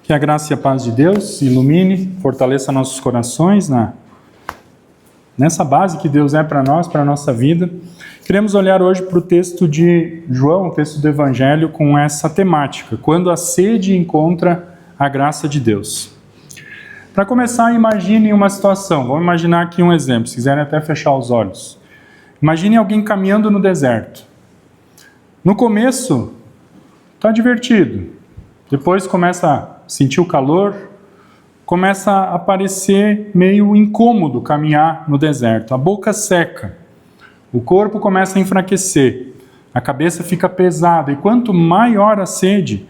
Que a graça e a paz de Deus ilumine, fortaleça nossos corações nessa base que Deus é para nós, para a nossa vida. Queremos olhar hoje para o texto de João, o texto do Evangelho, com essa temática, quando a sede encontra a graça de Deus. Para começar, imagine uma situação. Vamos imaginar aqui um exemplo, se quiserem até fechar os olhos. Imagine alguém caminhando no deserto. No começo, está divertido. Depois começa a sentir o calor, começa a parecer meio incômodo caminhar no deserto. A boca seca, o corpo começa a enfraquecer, a cabeça fica pesada. E quanto maior a sede,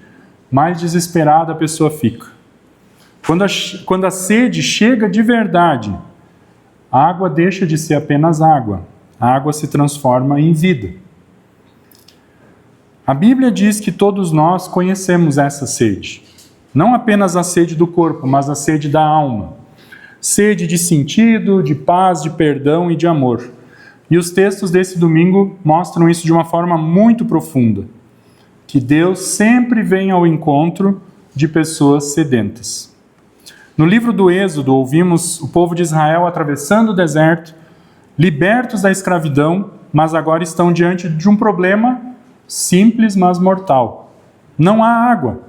mais desesperada a pessoa fica. Quando a sede chega de verdade, a água deixa de ser apenas água. A água se transforma em vida. A Bíblia diz que todos nós conhecemos essa sede. Não apenas a sede do corpo, mas a sede da alma. Sede de sentido, de paz, de perdão e de amor. E os textos desse domingo mostram isso de uma forma muito profunda. Que Deus sempre vem ao encontro de pessoas sedentas. No livro do Êxodo, ouvimos o povo de Israel atravessando o deserto, libertos da escravidão, mas agora estão diante de um problema simples, mas mortal. Não há água.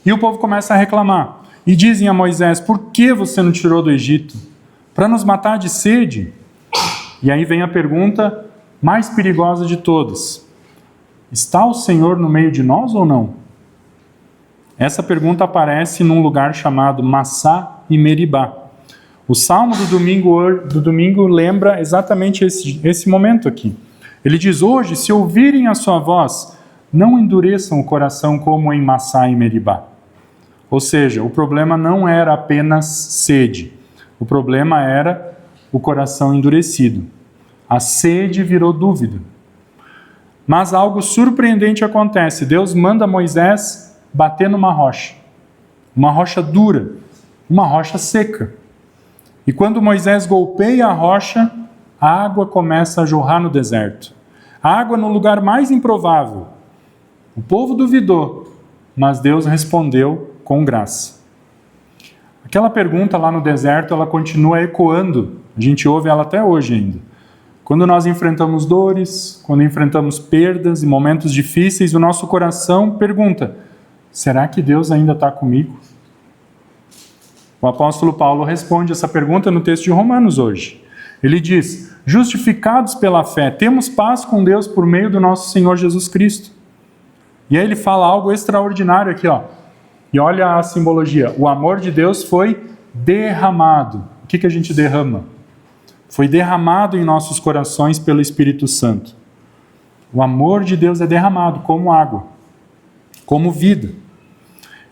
E o povo começa a reclamar. E dizem a Moisés: por que você não tirou do Egito? Para nos matar de sede? E aí vem a pergunta mais perigosa de todas. Está o Senhor no meio de nós ou não? Essa pergunta aparece num lugar chamado Massá e Meribá. O Salmo do domingo lembra exatamente esse momento aqui. Ele diz: hoje, se ouvirem a sua voz, não endureçam o coração como em Massá e Meribá. Ou seja, o problema não era apenas sede. O problema era o coração endurecido. A sede virou dúvida. Mas algo surpreendente acontece. Deus manda Moisés bater numa rocha dura, uma rocha seca. E quando Moisés golpeia a rocha, a água começa a jorrar no deserto. A água no lugar mais improvável. O povo duvidou, mas Deus respondeu com graça. Aquela pergunta lá no deserto, ela continua ecoando. A gente ouve ela até hoje ainda. Quando nós enfrentamos dores, quando enfrentamos perdas e momentos difíceis, o nosso coração pergunta: será que Deus ainda está comigo? O apóstolo Paulo responde essa pergunta no texto de Romanos hoje. Ele diz: justificados pela fé, temos paz com Deus por meio do nosso Senhor Jesus Cristo. E aí ele fala algo extraordinário aqui, ó. E olha a simbologia. O amor de Deus foi derramado. O que a gente derrama? Foi derramado em nossos corações pelo Espírito Santo. O amor de Deus é derramado como água, como vida.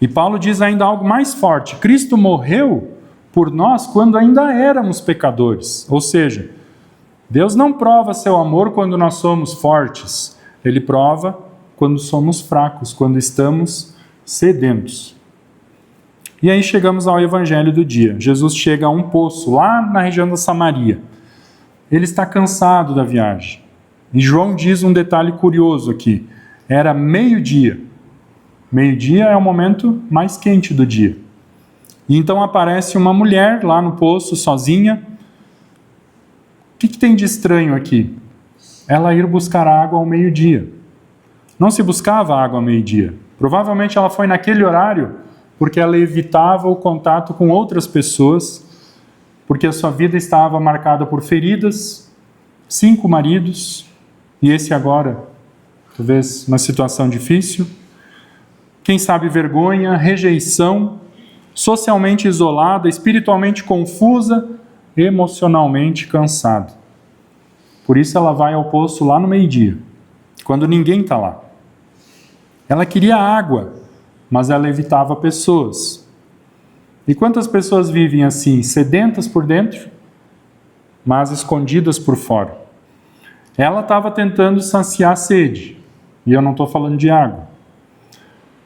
E Paulo diz ainda algo mais forte. Cristo morreu por nós quando ainda éramos pecadores. Ou seja, Deus não prova seu amor quando nós somos fortes. Ele prova quando somos fracos, quando estamos sedentos. E aí chegamos ao evangelho do dia. Jesus chega a um poço lá na região da Samaria. Ele está cansado da viagem. E João diz um detalhe curioso aqui. Era meio-dia. Meio-dia é o momento mais quente do dia. E então aparece uma mulher lá no poço, sozinha. O que tem de estranho aqui? Ela ir buscar água ao meio-dia. Não se buscava água ao meio-dia. Provavelmente ela foi naquele horário porque ela evitava o contato com outras pessoas, porque a sua vida estava marcada por feridas, 5 maridos, e esse agora, talvez uma situação difícil. Quem sabe vergonha, rejeição, socialmente isolada, espiritualmente confusa, emocionalmente cansada. Por isso ela vai ao poço lá no meio-dia, quando ninguém está lá. Ela queria água, mas ela evitava pessoas. E quantas pessoas vivem assim, sedentas por dentro, mas escondidas por fora? Ela estava tentando saciar a sede, e eu não estou falando de água.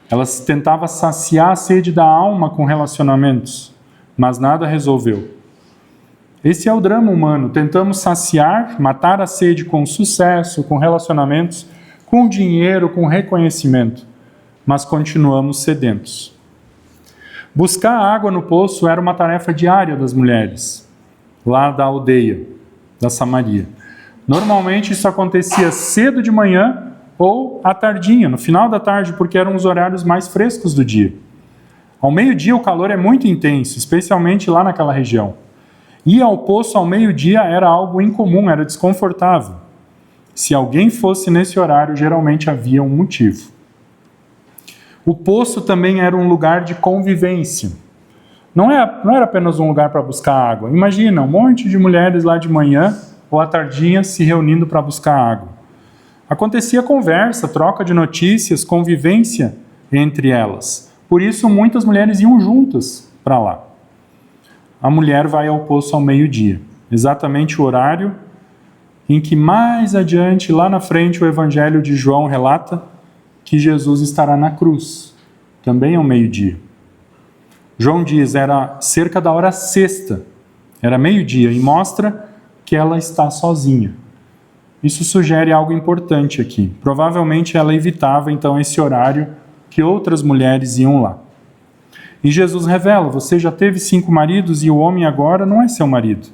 Ela tentava saciar a sede da alma com relacionamentos, mas nada resolveu. Esse é o drama humano. Tentamos saciar, matar a sede com sucesso, com relacionamentos, com dinheiro, com reconhecimento, mas continuamos sedentos. Buscar água no poço era uma tarefa diária das mulheres, lá da aldeia, da Samaria. Normalmente isso acontecia cedo de manhã ou à tardinha, no final da tarde, porque eram os horários mais frescos do dia. Ao meio-dia o calor é muito intenso, especialmente lá naquela região. Ir ao poço ao meio-dia era algo incomum, era desconfortável. Se alguém fosse nesse horário, geralmente havia um motivo. O poço também era um lugar de convivência. Não era apenas um lugar para buscar água. Imagina, um monte de mulheres lá de manhã ou à tardinha se reunindo para buscar água. Acontecia conversa, troca de notícias, convivência entre elas. Por isso, muitas mulheres iam juntas para lá. A mulher vai ao poço ao meio-dia, exatamente o horário em que mais adiante, lá na frente, o Evangelho de João relata que Jesus estará na cruz, também ao meio-dia. João diz, era cerca da hora sexta, era meio-dia, e mostra que ela está sozinha. Isso sugere algo importante aqui. Provavelmente ela evitava então esse horário que outras mulheres iam lá. E Jesus revela, você já teve 5 maridos e o homem agora não é seu marido.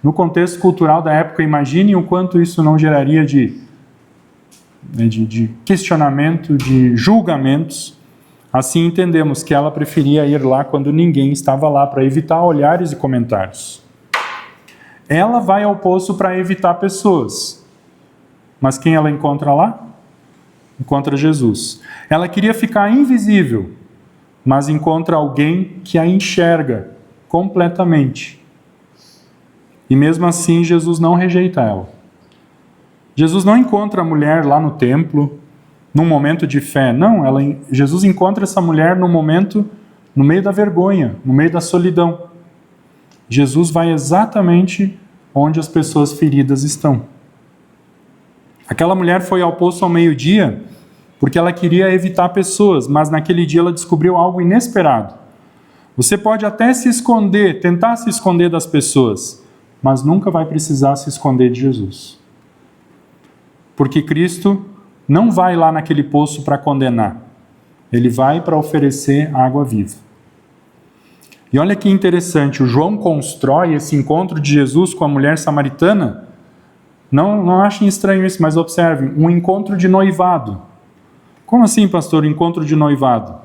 No contexto cultural da época, imagine o quanto isso não geraria de questionamento, de julgamentos. Assim entendemos que ela preferia ir lá quando ninguém estava lá, para evitar olhares e comentários. Ela vai ao poço para evitar pessoas. Mas quem ela encontra lá? Encontra Jesus. Ela queria ficar invisível, mas encontra alguém que a enxerga completamente. E mesmo assim, Jesus não rejeita ela. Jesus não encontra a mulher lá no templo, num momento de fé. Não, Jesus encontra essa mulher no momento, no meio da vergonha, no meio da solidão. Jesus vai exatamente onde as pessoas feridas estão. Aquela mulher foi ao poço ao meio-dia porque ela queria evitar pessoas, mas naquele dia ela descobriu algo inesperado. Você pode até se esconder, tentar se esconder das pessoas, mas nunca vai precisar se esconder de Jesus. Porque Cristo não vai lá naquele poço para condenar. Ele vai para oferecer água viva. E olha que interessante, o João constrói esse encontro de Jesus com a mulher samaritana. Não achem estranho isso, mas observem, um encontro de noivado. Como assim, pastor, encontro de noivado?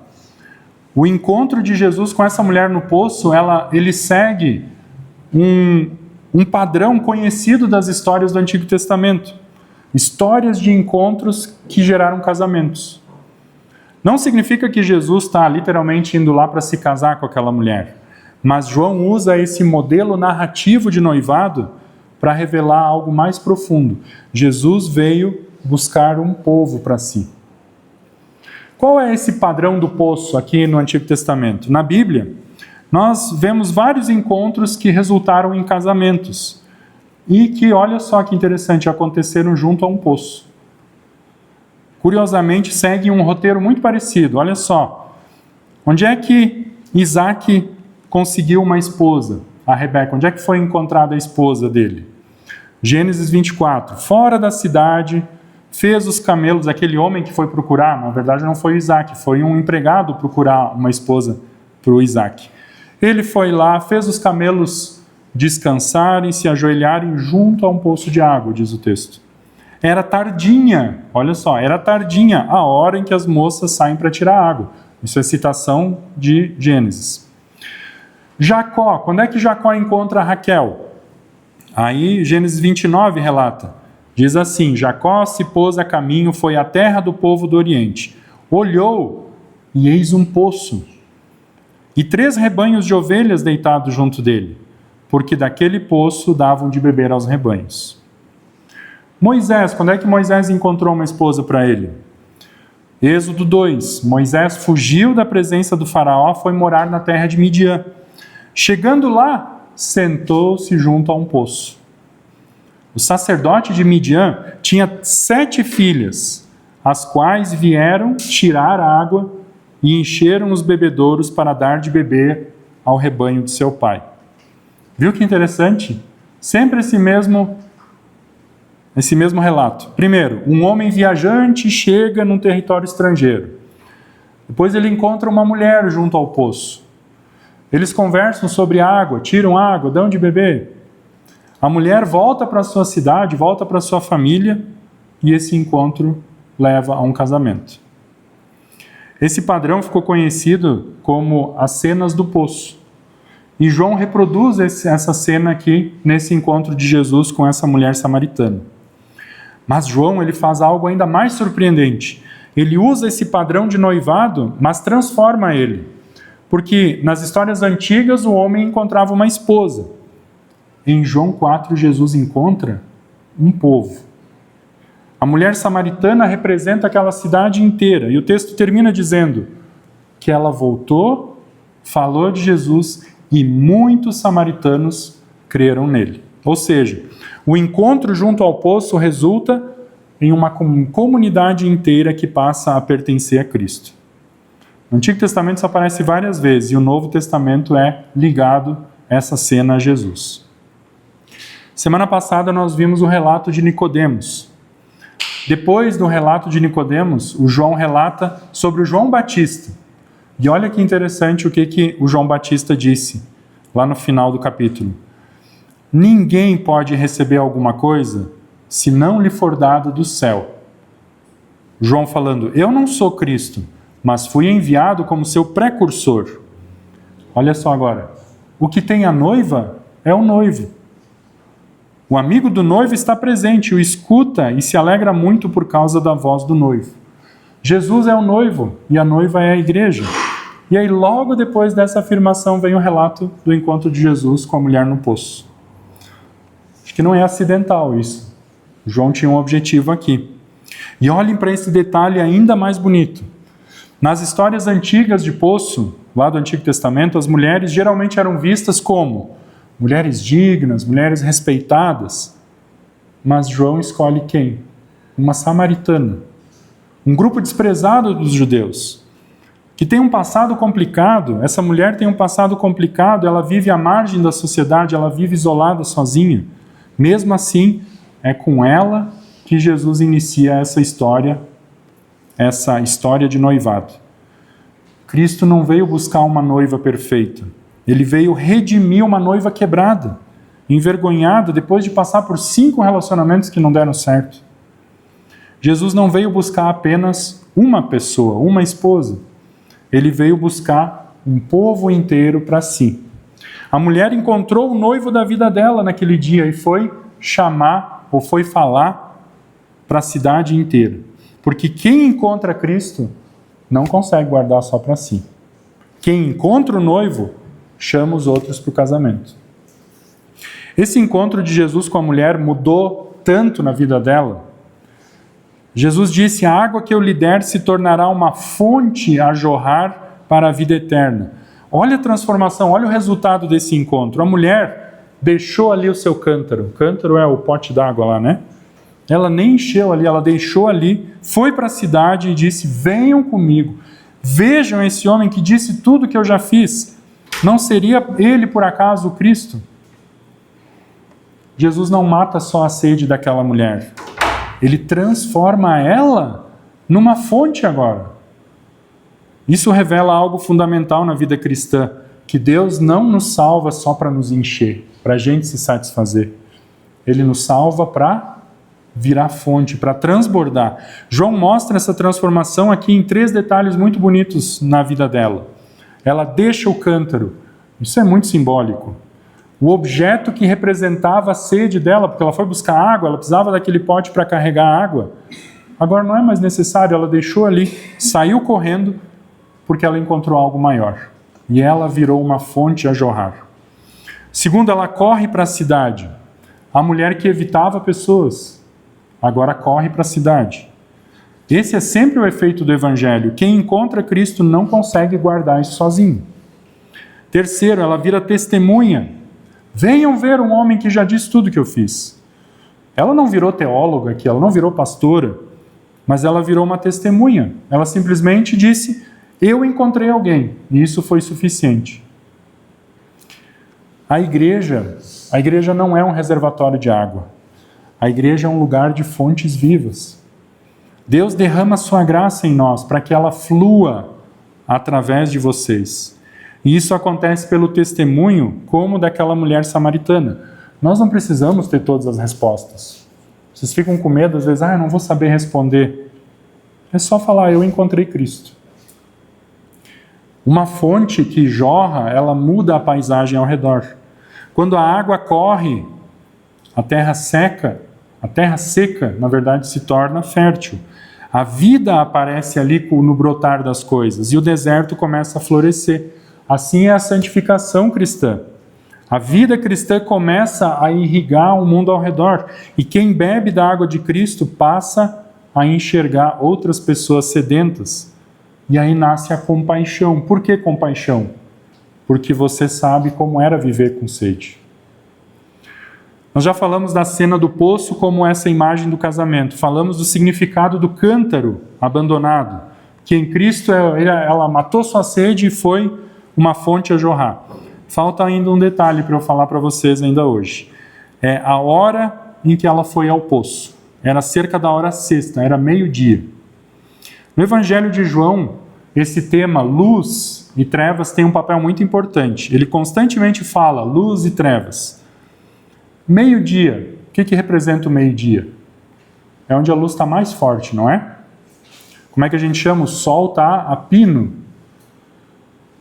O encontro de Jesus com essa mulher no poço, ele segue um padrão conhecido das histórias do Antigo Testamento. Histórias de encontros que geraram casamentos. Não significa que Jesus está literalmente indo lá para se casar com aquela mulher, mas João usa esse modelo narrativo de noivado para revelar algo mais profundo. Jesus veio buscar um povo para si. Qual é esse padrão do poço aqui no Antigo Testamento? Na Bíblia, nós vemos vários encontros que resultaram em casamentos e que, olha só que interessante, aconteceram junto a um poço. Curiosamente, segue um roteiro muito parecido. Olha só, onde é que Isaac conseguiu uma esposa? A Rebeca, onde é que foi encontrada a esposa dele? Gênesis 24, fora da cidade, fez os camelos, aquele homem que foi procurar, na verdade não foi Isaac, foi um empregado procurar uma esposa para o Isaac. Ele foi lá, fez os camelos descansarem, se ajoelharem junto a um poço de água, diz o texto. Era tardinha, olha só, era tardinha a hora em que as moças saem para tirar água. Isso é citação de Gênesis. Jacó, quando é que Jacó encontra Raquel? Aí Gênesis 29 relata, diz assim, Jacó se pôs a caminho, foi à terra do povo do Oriente, olhou e eis um poço, e 3 rebanhos de ovelhas deitados junto dele, porque daquele poço davam de beber aos rebanhos. Moisés, quando é que Moisés encontrou uma esposa para ele? Êxodo 2, Moisés fugiu da presença do faraó, foi morar na terra de Midian. Chegando lá, sentou-se junto a um poço. O sacerdote de Midian tinha 7 filhas, as quais vieram tirar água e encheram os bebedouros para dar de beber ao rebanho de seu pai. Viu que interessante? Sempre esse mesmo relato. Primeiro, um homem viajante chega num território estrangeiro. Depois ele encontra uma mulher junto ao poço. Eles conversam sobre água, tiram água, dão de beber. A mulher volta para sua cidade, volta para sua família, e esse encontro leva a um casamento. Esse padrão ficou conhecido como as cenas do poço. E João reproduz essa cena aqui, nesse encontro de Jesus com essa mulher samaritana. Mas João, ele faz algo ainda mais surpreendente. Ele usa esse padrão de noivado, mas transforma ele. Porque nas histórias antigas o homem encontrava uma esposa. Em João 4, Jesus encontra um povo. A mulher samaritana representa aquela cidade inteira. E o texto termina dizendo que ela voltou, falou de Jesus e muitos samaritanos creram nele. Ou seja, o encontro junto ao poço resulta em uma comunidade inteira que passa a pertencer a Cristo. No Antigo Testamento isso aparece várias vezes e o Novo Testamento é ligado a essa cena a Jesus. Semana passada nós vimos o relato de Nicodemos. Depois do relato de Nicodemos, o João relata sobre o João Batista. E olha que interessante o que o João Batista disse lá no final do capítulo. Ninguém pode receber alguma coisa se não lhe for dado do céu. João falando, eu não sou Cristo, mas fui enviado como seu precursor. Olha só agora, o que tem a noiva é o noivo. O amigo do noivo está presente, o escuta e se alegra muito por causa da voz do noivo. Jesus é o noivo e a noiva é a igreja. E aí logo depois dessa afirmação vem o relato do encontro de Jesus com a mulher no poço. Acho que não é acidental isso. João tinha um objetivo aqui. E olhem para esse detalhe ainda mais bonito. Nas histórias antigas de poço, lá do Antigo Testamento, as mulheres geralmente eram vistas como mulheres dignas, mulheres respeitadas. Mas João escolhe quem? Uma samaritana. Um grupo desprezado dos judeus. Que tem um passado complicado. Essa mulher tem um passado complicado, ela vive à margem da sociedade, ela vive isolada, sozinha. Mesmo assim, é com ela que Jesus inicia essa história de noivado. Cristo não veio buscar uma noiva perfeita. Ele veio redimir uma noiva quebrada, envergonhada, depois de passar por 5 relacionamentos que não deram certo. Jesus não veio buscar apenas uma pessoa, uma esposa. Ele veio buscar um povo inteiro para si. A mulher encontrou o noivo da vida dela naquele dia e foi chamar, ou foi falar para a cidade inteira. Porque quem encontra Cristo não consegue guardar só para si. Quem encontra o noivo, chama os outros para o casamento. Esse encontro de Jesus com a mulher mudou tanto na vida dela. Jesus disse, a água que eu lhe der se tornará uma fonte a jorrar para a vida eterna. Olha a transformação, olha o resultado desse encontro. A mulher deixou ali o seu cântaro. O cântaro é o pote d'água lá, né? Ela nem encheu ali, ela deixou ali, foi para a cidade e disse, venham comigo. Vejam esse homem que disse tudo que eu já fiz. Não seria ele, por acaso, o Cristo? Jesus não mata só a sede daquela mulher. Ele transforma ela numa fonte agora. Isso revela algo fundamental na vida cristã, que Deus não nos salva só para nos encher, para a gente se satisfazer. Ele nos salva para virar fonte, para transbordar. João mostra essa transformação aqui em 3 detalhes muito bonitos na vida dela. Ela deixa o cântaro. Isso é muito simbólico. O objeto que representava a sede dela, porque ela foi buscar água, ela precisava daquele pote para carregar água. Agora não é mais necessário, ela deixou ali, saiu correndo, porque ela encontrou algo maior. E ela virou uma fonte a jorrar. Segundo, ela corre para a cidade. A mulher que evitava pessoas, agora corre para a cidade. Esse é sempre o efeito do Evangelho. Quem encontra Cristo não consegue guardar isso sozinho. Terceiro, ela vira testemunha. Venham ver um homem que já disse tudo que eu fiz. Ela não virou teóloga aqui, ela não virou pastora, mas ela virou uma testemunha. Ela simplesmente disse, eu encontrei alguém, e isso foi suficiente. A igreja não é um reservatório de água. A igreja é um lugar de fontes vivas. Deus derrama a sua graça em nós para que ela flua através de vocês. E isso acontece pelo testemunho, como daquela mulher samaritana. Nós não precisamos ter todas as respostas. Vocês ficam com medo, às vezes, eu não vou saber responder. É só falar, eu encontrei Cristo. Uma fonte que jorra, ela muda a paisagem ao redor. Quando a água corre, a terra seca, na verdade, se torna fértil. A vida aparece ali no brotar das coisas e o deserto começa a florescer. Assim é a santificação cristã. A vida cristã começa a irrigar o mundo ao redor. E quem bebe da água de Cristo passa a enxergar outras pessoas sedentas. E aí nasce a compaixão. Por que compaixão? Porque você sabe como era viver com sede. Nós já falamos da cena do poço como essa imagem do casamento. Falamos do significado do cântaro abandonado. Que em Cristo ela matou sua sede e foi uma fonte a jorrar. Falta ainda um detalhe para eu falar para vocês ainda hoje. É a hora em que ela foi ao poço. Era cerca da hora sexta, era meio-dia. No Evangelho de João, esse tema luz e trevas tem um papel muito importante. Ele constantemente fala luz e trevas. Meio-dia, o que representa o meio-dia? É onde a luz está mais forte, não é? Como é que a gente chama? O sol está a pino.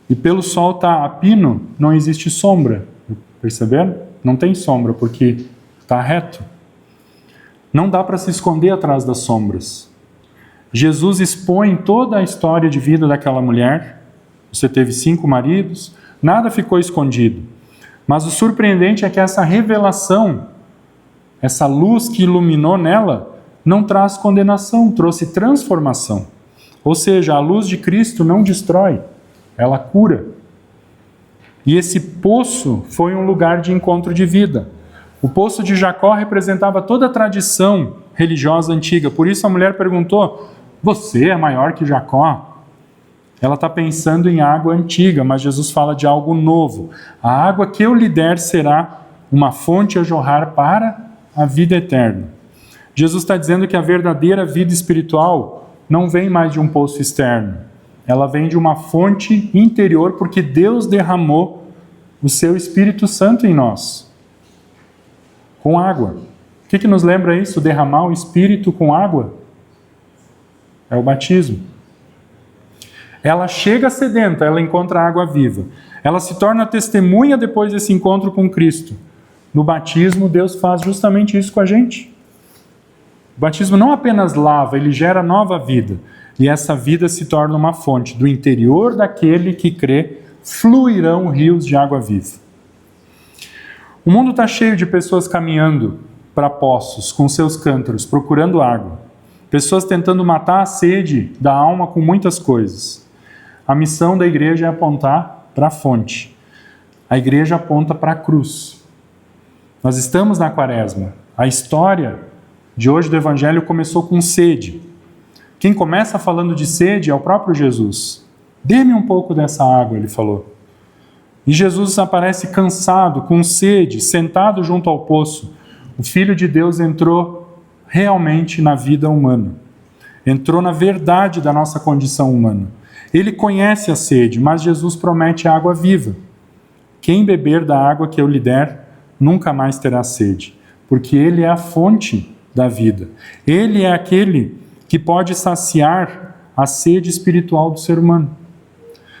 E pelo sol estar a pino, não existe sombra. Perceberam? Não tem sombra, porque está reto. Não dá para se esconder atrás das sombras. Jesus expõe toda a história de vida daquela mulher. Você teve 5 maridos, nada ficou escondido. Mas o surpreendente é que essa revelação, essa luz que iluminou nela, não traz condenação, trouxe transformação. Ou seja, a luz de Cristo não destrói, ela cura. E esse poço foi um lugar de encontro de vida. O poço de Jacó representava toda a tradição religiosa antiga. Por isso a mulher perguntou, você é maior que Jacó? Ela está pensando em água antiga, mas Jesus fala de algo novo. A água que eu lhe der será uma fonte a jorrar para a vida eterna. Jesus está dizendo que a verdadeira vida espiritual não vem mais de um poço externo. Ela vem de uma fonte interior, porque Deus derramou o seu Espírito Santo em nós, com água. O que nos lembra isso? Derramar o Espírito com água? É o batismo. Ela chega sedenta, ela encontra água viva. Ela se torna testemunha depois desse encontro com Cristo. No batismo, Deus faz justamente isso com a gente. O batismo não apenas lava, ele gera nova vida. E essa vida se torna uma fonte. Do interior daquele que crê, fluirão rios de água viva. O mundo está cheio de pessoas caminhando para poços com seus cântaros, procurando água. Pessoas tentando matar a sede da alma com muitas coisas. A missão da igreja é apontar para a fonte. A igreja aponta para a cruz. Nós estamos na Quaresma. A história de hoje do Evangelho começou com sede. Quem começa falando de sede é o próprio Jesus. Dê-me um pouco dessa água, ele falou. E Jesus aparece cansado, com sede, sentado junto ao poço. O Filho de Deus entrou realmente na vida humana. Entrou na verdade da nossa condição humana. Ele conhece a sede, mas Jesus promete água viva. Quem beber da água que eu lhe der, nunca mais terá sede, porque Ele é a fonte da vida. Ele é aquele que pode saciar a sede espiritual do ser humano.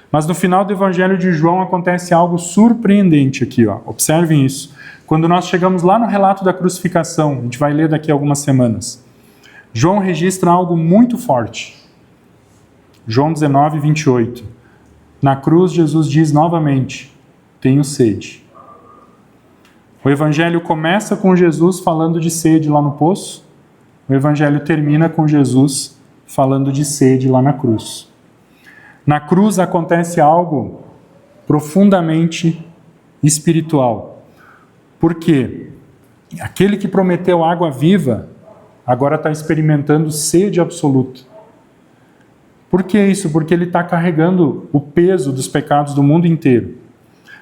Mas no final do Evangelho de João acontece algo surpreendente aqui. Observem isso. Quando nós chegamos lá no relato da crucificação, a gente vai ler daqui a algumas semanas, João registra algo muito forte. João 19, 28. Na cruz, Jesus diz novamente, tenho sede. O Evangelho começa com Jesus falando de sede lá no poço. O Evangelho termina com Jesus falando de sede lá na cruz. Na cruz acontece algo profundamente espiritual. Por quê? Aquele que prometeu água viva, agora está experimentando sede absoluta. Por que isso? Porque ele está carregando o peso dos pecados do mundo inteiro.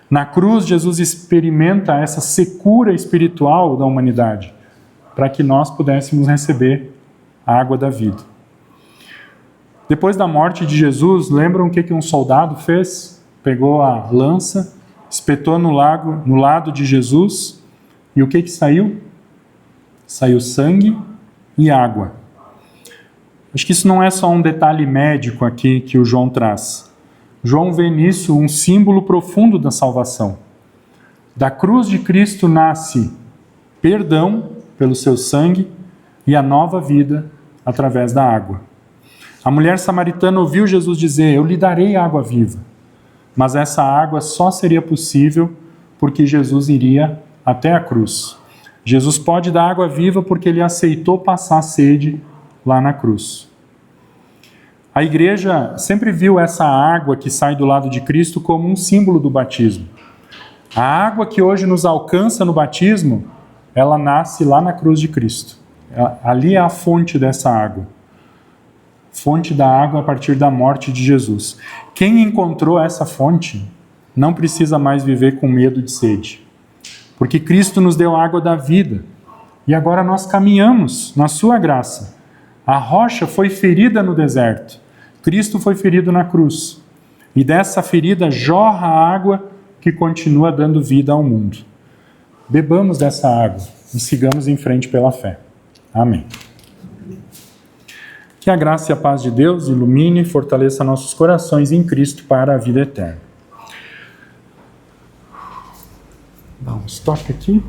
Na cruz, Jesus experimenta essa secura espiritual da humanidade, para que nós pudéssemos receber a água da vida. Depois da morte de Jesus, lembram o que um soldado fez? Pegou a lança, espetou no lado de Jesus, e o que saiu? Saiu sangue e água. Acho que isso não é só um detalhe médico aqui que o João traz. João vê nisso um símbolo profundo da salvação. Da cruz de Cristo nasce perdão pelo seu sangue e a nova vida através da água. A mulher samaritana ouviu Jesus dizer: eu lhe darei água viva. Mas essa água só seria possível porque Jesus iria até a cruz. Jesus pode dar água viva porque ele aceitou passar sede lá na cruz. A igreja sempre viu essa água que sai do lado de Cristo como um símbolo do batismo. A água que hoje nos alcança no batismo, ela nasce lá na cruz de Cristo. Ali é a fonte dessa água. Fonte da água a partir da morte de Jesus. Quem encontrou essa fonte não precisa mais viver com medo de sede. Porque Cristo nos deu a água da vida. E agora nós caminhamos na sua graça. A rocha foi ferida no deserto. Cristo foi ferido na cruz. E dessa ferida jorra a água que continua dando vida ao mundo. Bebamos dessa água e sigamos em frente pela fé. Amém. Que a graça e a paz de Deus ilumine e fortaleça nossos corações em Cristo para a vida eterna. Dá um toque aqui.